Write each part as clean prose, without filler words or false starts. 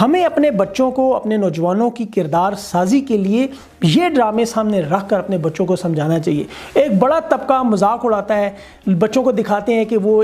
ہمیں اپنے بچوں کو، اپنے نوجوانوں کی کردار سازی کے لیے یہ ڈرامے سامنے رکھ کر اپنے بچوں کو سمجھانا چاہیے۔ ایک بڑا طبقہ مذاق اڑاتا ہے، بچوں کو دکھاتے ہیں کہ وہ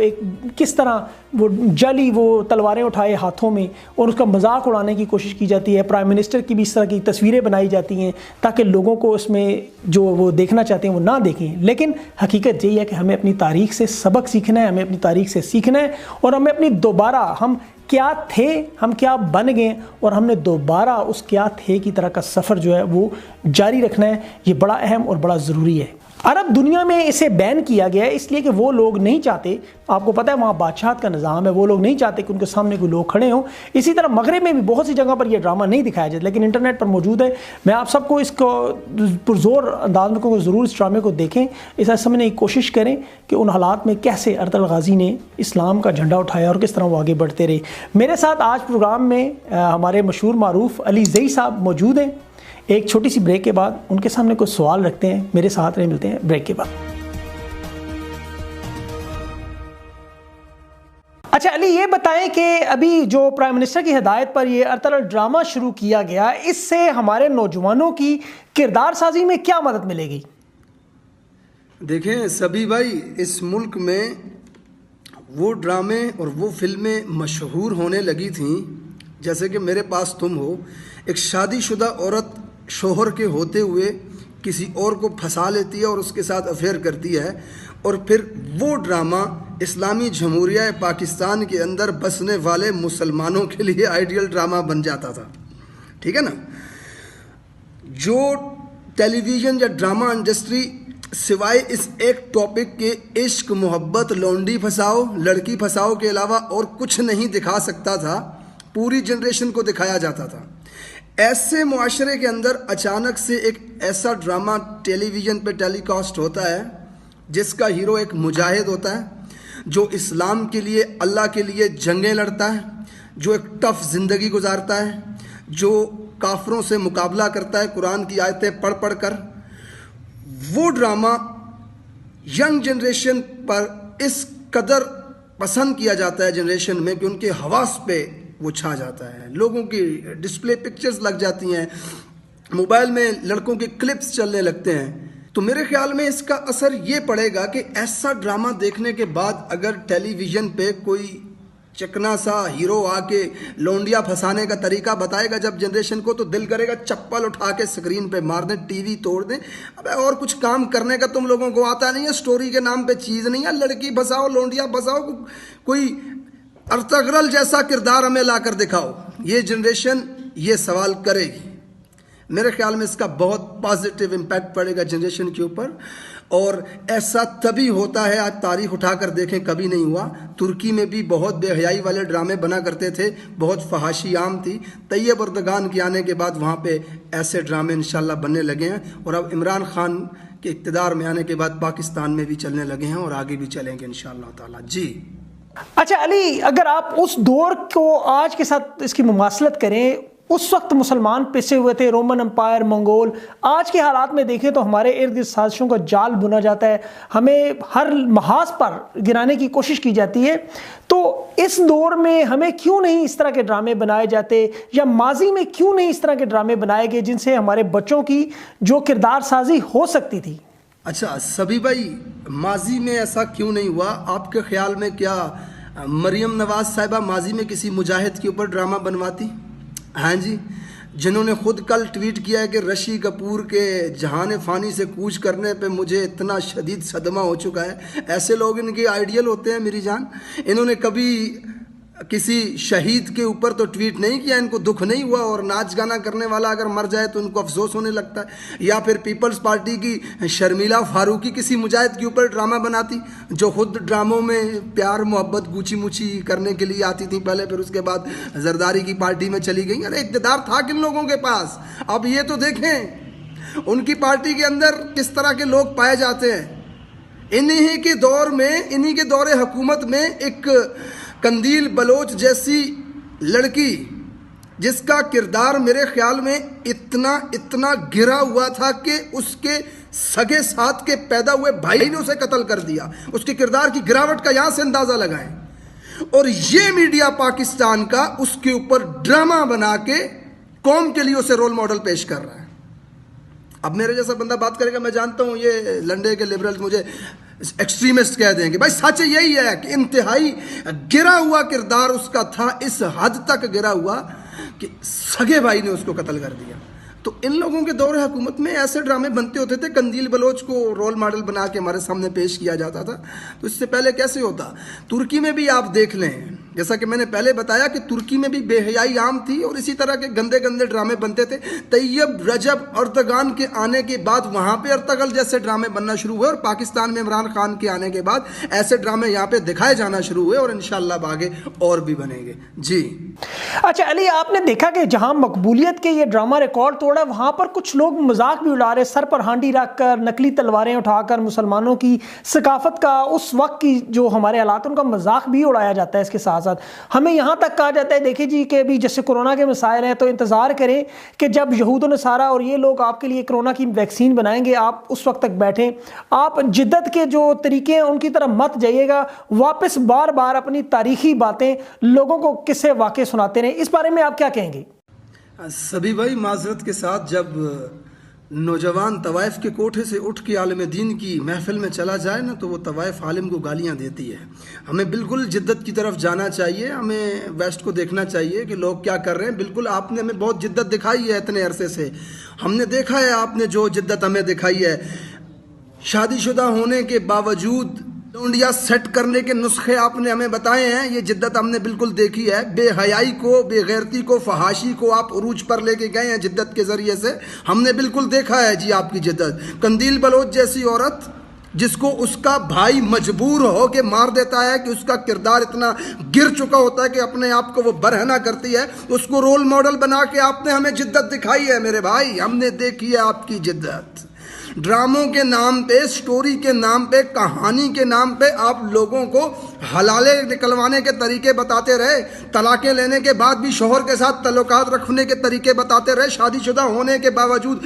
کس طرح وہ جعلی وہ تلواریں اٹھائے ہاتھوں میں، اور اس کا مذاق اڑانے کی کوشش کی جاتی ہے۔ پرائم منسٹر کی بھی اس طرح کی تصویریں بنائی جاتی ہیں تاکہ لوگوں کو اس میں جو وہ دیکھنا چاہتے ہیں وہ نہ دیکھیں۔ لیکن حقیقت یہی ہے کہ ہمیں اپنی تاریخ سے سبق سیکھنا ہے، ہمیں اپنی تاریخ سے سیکھنا ہے، اور ہمیں اپنی دوبارہ ہم کیا تھے، ہم کیا بن گئے، اور ہم نے دوبارہ اس کیا تھے کی طرح کا سفر جو ہے وہ جاری رکھنا ہے۔ یہ بڑا اہم اور بڑا ضروری ہے۔ عرب دنیا میں اسے بین کیا گیا ہے اس لیے کہ وہ لوگ نہیں چاہتے، آپ کو پتہ ہے وہاں بادشاہت کا نظام ہے، وہ لوگ نہیں چاہتے کہ ان کے سامنے کوئی لوگ کھڑے ہوں۔ اسی طرح مغرب میں بھی بہت سی جگہ پر یہ ڈرامہ نہیں دکھایا جاتا، لیکن انٹرنیٹ پر موجود ہے۔ میں آپ سب کو اس کو پرزور انداز میں ضرور اس ڈرامے کو دیکھیں، اسے سمجھنے کی کوشش کریں کہ ان حالات میں کیسے ارطغرل غازی نے اسلام کا جھنڈا اٹھایا اور کس طرح وہ آگے بڑھتے رہے۔ میرے ساتھ آج پروگرام میں ہمارے مشہور معروف علی زئی صاحب موجود ہیں۔ ایک چھوٹی سی بریک کے بعد ان کے سامنے کوئی سوال رکھتے ہیں، میرے ساتھ رہے، ملتے ہیں بریک کے بعد۔ اچھا علی، یہ بتائیں کہ ابھی جو پرائم منسٹر کی ہدایت پر یہ ارطغرل ڈرامہ شروع کیا گیا، اس سے ہمارے نوجوانوں کی کردار سازی میں کیا مدد ملے گی؟ دیکھیں سبھی بھائی، اس ملک میں وہ ڈرامے اور وہ فلمیں مشہور ہونے لگی تھیں، جیسے کہ میرے پاس تم ہو، ایک شادی شدہ عورت شوہر کے ہوتے ہوئے کسی اور کو پھنسا لیتی ہے اور اس کے ساتھ افیئر کرتی ہے، اور پھر وہ ڈرامہ اسلامی جمہوریہ پاکستان کے اندر بسنے والے مسلمانوں کے لیے آئیڈیل ڈرامہ بن جاتا تھا، ٹھیک ہے نا۔ جو ٹیلی ویژن یا ڈرامہ انڈسٹری سوائے اس ایک ٹاپک کے عشق، محبت، لونڈی پھنساؤ، لڑکی پھنساؤ کے علاوہ اور کچھ نہیں دکھا سکتا تھا، پوری جنریشن کو دکھایا جاتا تھا۔ ایسے معاشرے کے اندر اچانک سے ایک ایسا ڈرامہ ٹیلی ویژن پہ ٹیلی کاسٹ ہوتا ہے جس کا ہیرو ایک مجاہد ہوتا ہے، جو اسلام کے لیے، اللہ کے لیے جنگیں لڑتا ہے، جو ایک ٹف زندگی گزارتا ہے، جو کافروں سے مقابلہ کرتا ہے قرآن کی آیتیں پڑھ پڑھ کر۔ وہ ڈرامہ ینگ جنریشن پر اس قدر پسند کیا جاتا ہے جنریشن میں کہ ان کے حواس پہ وہ چھا جاتا ہے، لوگوں کی ڈسپلے پکچرز لگ جاتی ہیں، موبائل میں لڑکوں کے کلپس چلنے لگتے ہیں۔ تو میرے خیال میں اس کا اثر یہ پڑے گا کہ ایسا ڈرامہ دیکھنے کے بعد اگر ٹیلی ویژن پہ کوئی چکنا سا ہیرو آ کے لونڈیا پھنسانے کا طریقہ بتائے گا جب جنریشن کو، تو دل کرے گا چپل اٹھا کے اسکرین پہ مار دیں، ٹی وی توڑ دیں۔ ابے اور کچھ کام کرنے کا تم لوگوں کو آتا نہیں ہے، سٹوری کے نام پہ چیز نہیں ہے، لڑکی پھنساؤ، لونڈیا پھنساؤ، کوئی ارطغرل جیسا کردار ہمیں لا کر دکھاؤ۔ یہ جنریشن یہ سوال کرے گی۔ میرے خیال میں اس کا بہت پازیٹیو امپیکٹ پڑے گا جنریشن کے اوپر، اور ایسا تبھی ہوتا ہے، آج تاریخ اٹھا کر دیکھیں کبھی نہیں ہوا۔ ترکی میں بھی بہت بے حیائی والے ڈرامے بنا کرتے تھے، بہت فحاشی عام تھی۔ طیب اردگان کے آنے کے بعد وہاں پہ ایسے ڈرامے انشاءاللہ بننے لگے ہیں، اور اب عمران خان کے اقتدار میں آنے کے بعد پاکستان میں بھی چلنے لگے ہیں اور آگے بھی چلیں گے انشاءاللہ تعالی۔ جی اچھا علی، اگر آپ اس دور کو آج کے ساتھ اس کی مماثلت کریں، اس وقت مسلمان پسے ہوئے تھے، رومن امپائر، منگول۔ آج کے حالات میں دیکھیں تو ہمارے ارد گرد سازشوں کا جال بنا جاتا ہے، ہمیں ہر محاذ پر گرانے کی کوشش کی جاتی ہے۔ تو اس دور میں ہمیں کیوں نہیں اس طرح کے ڈرامے بنائے جاتے، یا ماضی میں کیوں نہیں اس طرح کے ڈرامے بنائے گئے جن سے ہمارے بچوں کی جو کردار سازی ہو سکتی تھی؟ اچھا سبھی بھائی، ماضی میں ایسا کیوں نہیں ہوا؟ آپ کے خیال میں کیا مریم نواز صاحبہ ماضی میں کسی مجاہد کے اوپر ڈرامہ بنواتی؟ ہاں جی، جنہوں نے خود کل ٹویٹ کیا ہے کہ رشی کپور کے جہان فانی سے کوچ کرنے پہ مجھے اتنا شدید صدمہ ہو چکا ہے۔ ایسے لوگ ان کے آئیڈیل ہوتے ہیں میری جان۔ انہوں نے کبھی کسی شہید کے اوپر تو ٹویٹ نہیں کیا، ان کو دکھ نہیں ہوا، اور ناچ گانا کرنے والا اگر مر جائے تو ان کو افسوس ہونے لگتا ہے۔ یا پھر پیپلز پارٹی کی شرمیلا فاروقی کسی مجاہد کے اوپر ڈرامہ بناتی، جو خود ڈراموں میں پیار محبت گوچی موچی کرنے کے لیے آتی تھی پہلے، پھر اس کے بعد زرداری کی پارٹی میں چلی گئی۔ ارے اقتدار تھا کن لوگوں کے پاس؟ اب یہ تو دیکھیں ان کی پارٹی کے اندر کس طرح کے لوگ پائے جاتے ہیں۔ انہی کے دور میں، انہی کے دور حکومت میں ایک قندیل بلوچ جیسی لڑکی، جس کا کردار میرے خیال میں اتنا گرا ہوا تھا کہ اس کے سگے ساتھ کے پیدا ہوئے بھائی نے اسے قتل کر دیا۔ اس کے کردار کی گراوٹ کا یہاں سے اندازہ لگائیں۔ اور یہ میڈیا پاکستان کا اس کے اوپر ڈرامہ بنا کے قوم کے لیے اسے رول ماڈل پیش کر رہا ہے. اب میرے جیسا بندہ بات کرے گا, میں جانتا ہوں یہ لنڈے کے لبرل مجھے ایکسٹریمسٹ کہہ دیں گے. بھائی سچ یہی ہے کہ انتہائی گرا ہوا کردار اس کا تھا, اس حد تک گرا ہوا کہ سگے بھائی نے اس کو قتل کر دیا. تو ان لوگوں کے دور حکومت میں ایسے ڈرامے بنتے ہوتے تھے, قندیل بلوچ کو رول ماڈل بنا کے ہمارے سامنے پیش کیا جاتا تھا. تو اس سے پہلے کیسے ہوتا؟ ترکی میں بھی آپ دیکھ لیں, جیسا کہ میں نے پہلے بتایا کہ ترکی میں بھی بے حیائی عام تھی اور اسی طرح کے گندے گندے ڈرامے بنتے تھے. طیب رجب اردگان کے آنے کے بعد وہاں پہ ارطغرل جیسے ڈرامے بننا شروع ہوئے, اور پاکستان میں عمران خان کے آنے کے بعد ایسے ڈرامے یہاں پہ دکھائے جانا شروع ہوئے, اور انشاءاللہ اب آگے اور بھی بنیں گے. جی اچھا علی, آپ نے دیکھا کہ جہاں مقبولیت کے یہ ڈرامہ ریکارڈ توڑا, وہاں پر کچھ لوگ مذاق بھی اڑا رہے, سر پر ہانڈی رکھ کر, نقلی تلواریں اٹھا کر مسلمانوں کی ثقافت کا, اس وقت کی جو ہمارے حالات ان کا مذاق بھی اڑایا جاتا ہے. اس کے ساتھ ساتھ ہمیں یہاں تک کہا جاتا ہے, دیکھیں جی کہ ابھی جیسے کورونا کے مسائل ہیں تو انتظار کریں کہ جب یہود و نصارہ اور یہ لوگ آپ کے لیے کورونا کی ویکسین بنائیں گے, آپ اس وقت تک بیٹھیں. آپ جدت کے جو طریقے ہیں ان کی طرف مت جائیے گا, واپس بار بار اپنی تاریخی باتیں لوگوں کو قصے واقع سناتے رہیں. اس بارے میں آپ کیا کہیں گے؟ سبھی بھائی معذرت کے ساتھ, جب نوجوان طوائف کے کوٹھے سے اٹھ کے عالم دین کی محفل میں چلا جائے نا, تو وہ طوائف عالم کو گالیاں دیتی ہے. ہمیں بالکل جدت کی طرف جانا چاہیے, ہمیں ویسٹ کو دیکھنا چاہیے کہ لوگ کیا کر رہے ہیں. بالکل آپ نے ہمیں بہت جدت دکھائی ہے اتنے عرصے سے, ہم نے دیکھا ہے آپ نے جو جدت ہمیں دکھائی ہے. شادی شدہ ہونے کے باوجود لونڈیا سیٹ کرنے کے نسخے آپ نے ہمیں بتائے ہیں, یہ جدت ہم نے بالکل دیکھی ہے. بے حیائی کو, بے غیرتی کو, فحاشی کو آپ عروج پر لے کے گئے ہیں جدت کے ذریعے سے, ہم نے بالکل دیکھا ہے جی آپ کی جدت. قندیل بلوچ جیسی عورت جس کو اس کا بھائی مجبور ہو کے مار دیتا ہے کہ اس کا کردار اتنا گر چکا ہوتا ہے کہ اپنے آپ کو وہ برہنہ کرتی ہے, اس کو رول ماڈل بنا کے آپ نے ہمیں جدت دکھائی ہے میرے بھائی, ہم نے دیکھی ہے آپ کی جدت. ڈراموں کے نام پہ, سٹوری کے نام پہ, کہانی کے نام پہ آپ لوگوں کو حلالے نکلوانے کے طریقے بتاتے رہے, طلاقیں لینے کے بعد بھی شوہر کے ساتھ تعلقات رکھنے کے طریقے بتاتے رہے, شادی شدہ ہونے کے باوجود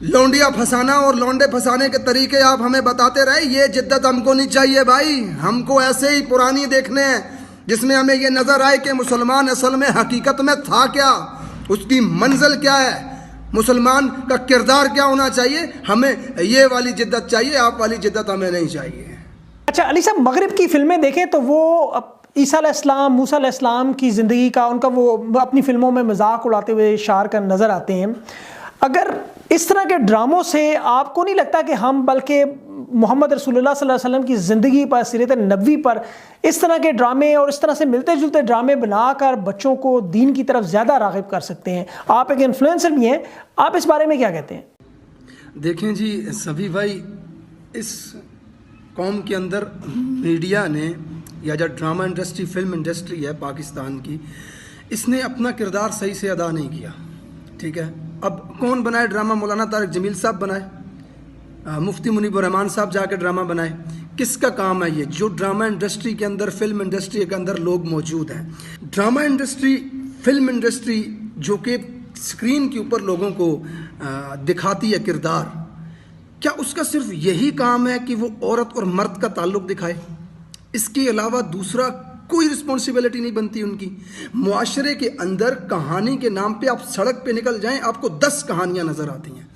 لونڈیا پھنسانا اور لونڈے پھنسانے کے طریقے آپ ہمیں بتاتے رہے. یہ جدت ہم کو نہیں چاہیے بھائی, ہم کو ایسے ہی پرانی دیکھنے ہیں جس میں ہمیں یہ نظر آئے کہ مسلمان اصل میں حقیقت میں تھا کیا, اس کی منزل کیا ہے, مسلمان کا کردار کیا ہونا چاہیے. ہمیں یہ والی جدت چاہیے, آپ والی جدت ہمیں نہیں چاہیے. اچھا علی صاحب, مغرب کی فلمیں دیکھیں تو وہ عیسیٰ علیہ السلام, موسیٰ علیہ السلام کی زندگی کا, ان کا وہ اپنی فلموں میں مذاق اڑاتے ہوئے اشعار کر نظر آتے ہیں. اگر اس طرح کے ڈراموں سے آپ کو نہیں لگتا کہ ہم بلکہ محمد رسول اللہ صلی اللہ علیہ وسلم کی زندگی پر, سیرت نبوی پر اس طرح کے ڈرامے اور اس طرح سے ملتے جلتے ڈرامے بنا کر بچوں کو دین کی طرف زیادہ راغب کر سکتے ہیں؟ آپ ایک انفلوئنسر بھی ہیں, آپ اس بارے میں کیا کہتے ہیں؟ دیکھیں جی سبھی بھائی, اس قوم کے اندر میڈیا نے, یا جو ڈرامہ انڈسٹری, فلم انڈسٹری ہے پاکستان کی, اس نے اپنا کردار صحیح سے ادا نہیں کیا. ٹھیک ہے, اب کون بنائے ڈرامہ؟ مولانا طارق جمیل صاحب بنائے, مفتی منیب الرحمان صاحب جا کے ڈرامہ بنائے. کس کا کام ہے یہ؟ جو ڈرامہ انڈسٹری کے اندر, فلم انڈسٹری کے اندر لوگ موجود ہیں. ڈرامہ انڈسٹری, فلم انڈسٹری جو کہ اسکرین کے اوپر لوگوں کو دکھاتی ہے کردار, کیا اس کا صرف یہی کام ہے کہ وہ عورت اور مرد کا تعلق دکھائے؟ اس کے علاوہ دوسرا کوئی رسپانسبلٹی نہیں بنتی ان کی. معاشرے کے اندر کہانی کے نام پہ آپ سڑک پہ نکل جائیں, آپ کو 10 کہانیاں نظر آتی ہیں.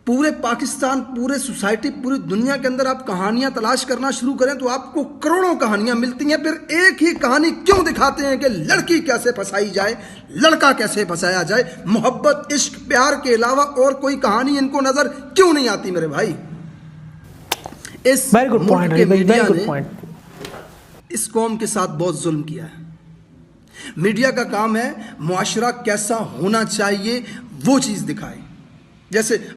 پورے پاکستان, پورے سوسائٹی, پوری دنیا کے اندر آپ کہانیاں تلاش کرنا شروع کریں تو آپ کو کروڑوں کہانیاں ملتی ہیں. پھر ایک ہی کہانی کیوں دکھاتے ہیں کہ لڑکی کیسے پھنسائی جائے, لڑکا کیسے پھنسایا جائے؟ محبت, عشق, پیار کے علاوہ اور کوئی کہانی ان کو نظر کیوں نہیں آتی میرے بھائی؟ اس ملک کے میڈیا نے اس قوم کے ساتھ بہت ظلم کیا ہے. میڈیا کا کام ہے معاشرہ کیسا ہونا چاہیے وہ چیز دکھائے. جیسے